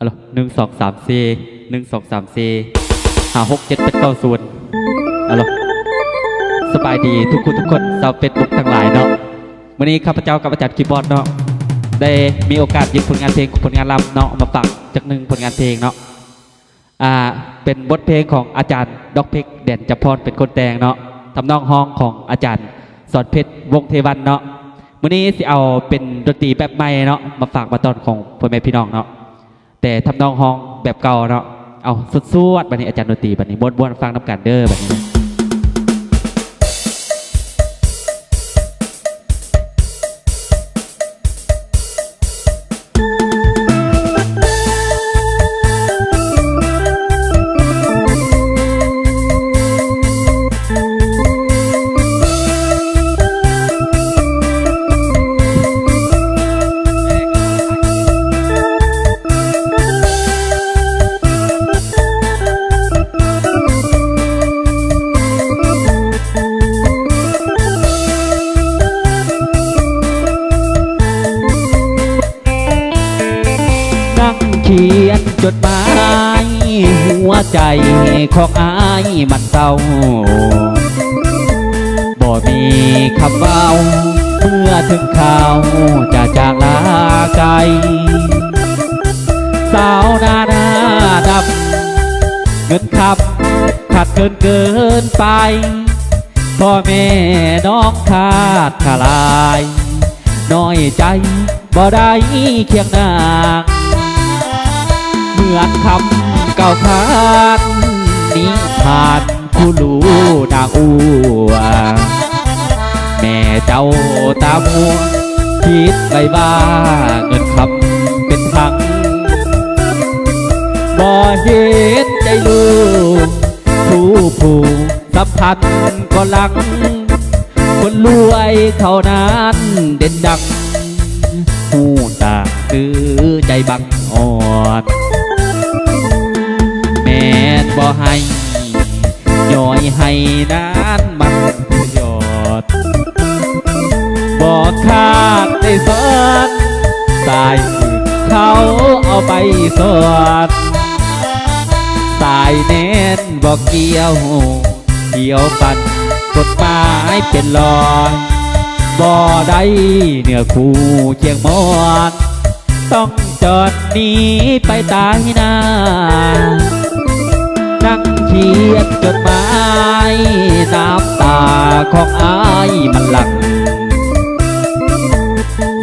อะล่ะ1 2 3 4 1 2 3 4 5 6 7 8 9 0อะล่ะสบายดีทุกคนชาวเป็ดบุกทั้งหลายเนาะวันนี้ข้าพเจ้ากับอาจารย์คีย์บอร์ดเนาะได้มีโอกาสหยิบผลงานเพลงผลงานรำเนาะมาฝากจากหนึ่งผลงานเพลงเนาะเป็นบทเพลงของอาจารย์ดอกเพชรเด่นจพรเป็นคนแต่งเนาะทำนองห้องของอาจารย์สอนเพชรวงเทวันเนาะวันนี้สิเอาเป็นดนตรีแบบใหม่เนาะมาฝากมาตอนของพ่อแม่พี่น้องเนาะแต่ทำนองห้องแบบเก่าเนาะเอาสุดๆบัดนี้อาจารย์ดนตรีบัดนี้ม้วนๆฟังน้ำกันเด้อบัดนี้เขียนจดหมายหัวใจของอายมันเศร้าบ่มีคำเว้าเมื่อถึงข่าวจะจากลาไกลสาวนาดำเงินขับขาดเกินไปพ่อแม่น้องขาดขาลายน้อยใจบ่ได้เคียงนางเหมือนคำเก่าคานนิทานผู้รู้นางอัวแม่เจ้าตามัวคิดไปบ้าเงินคำเป็นพังบ่เห็นใจลูกผู้สัมพันธ์ก็ลังคนรวยเท่านั้นเด่นดังหูตาคือใจบังอ่อนแม่นบ่ให้ย่อยให้นานมันยอดบ่ขาดได้สอนสายเขาเอาไปสอนสายแน่นบ่เกี่ยวปันกฎหมายเป็นลอยบ่ได้เนื้อคู่เชียงมอนต้องจอดหนีไปตายนานั่งเขียนจดหมายน้ำตาของอายมันหลั่ง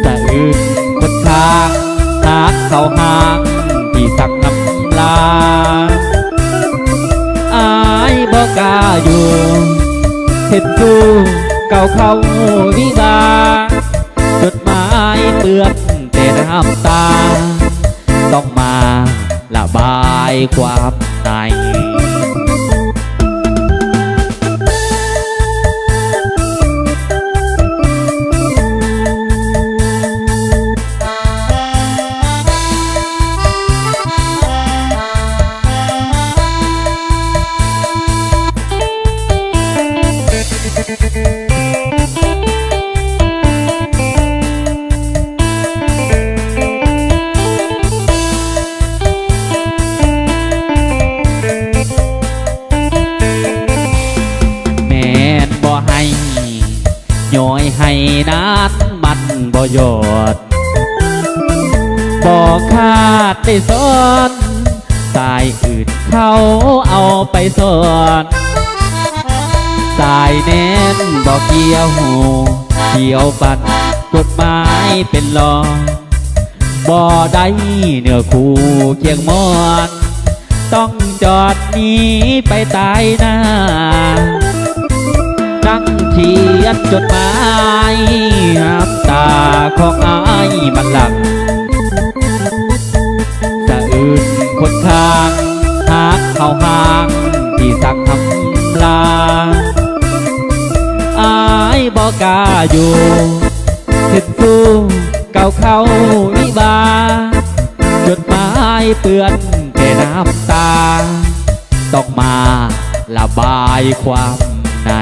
สะอื้นคนข้างหากเขาห่างที่สั่งน้ำลาอายบ่กล้าอยู่เห็นสู้เก่าเขาวิบาจดหมายเปื้อนแต่น้ำตาต้องมาระบายความในย่อยให้นานมันบ่ยอดบ่ขาดได้สอนสายอื่นเขาเอาไปสอนสายแน่นบ่เกี่ยวปันกฎหมายเป็นรองบ่ได้เนื้อคู่เคียงมอนต้องจอดหนีไปตายหน้านั่งเขียนจดหมายน้ำตาของอายมันหลั่งสะอื้นคนข้างหากเขาห่างที่สั่งทำลาอายบ่กล้าอยู่เห็นสู้เก่าเขาวิบาจดหมายเปื้อนแต่น้ำตาต้องมาระบายความใน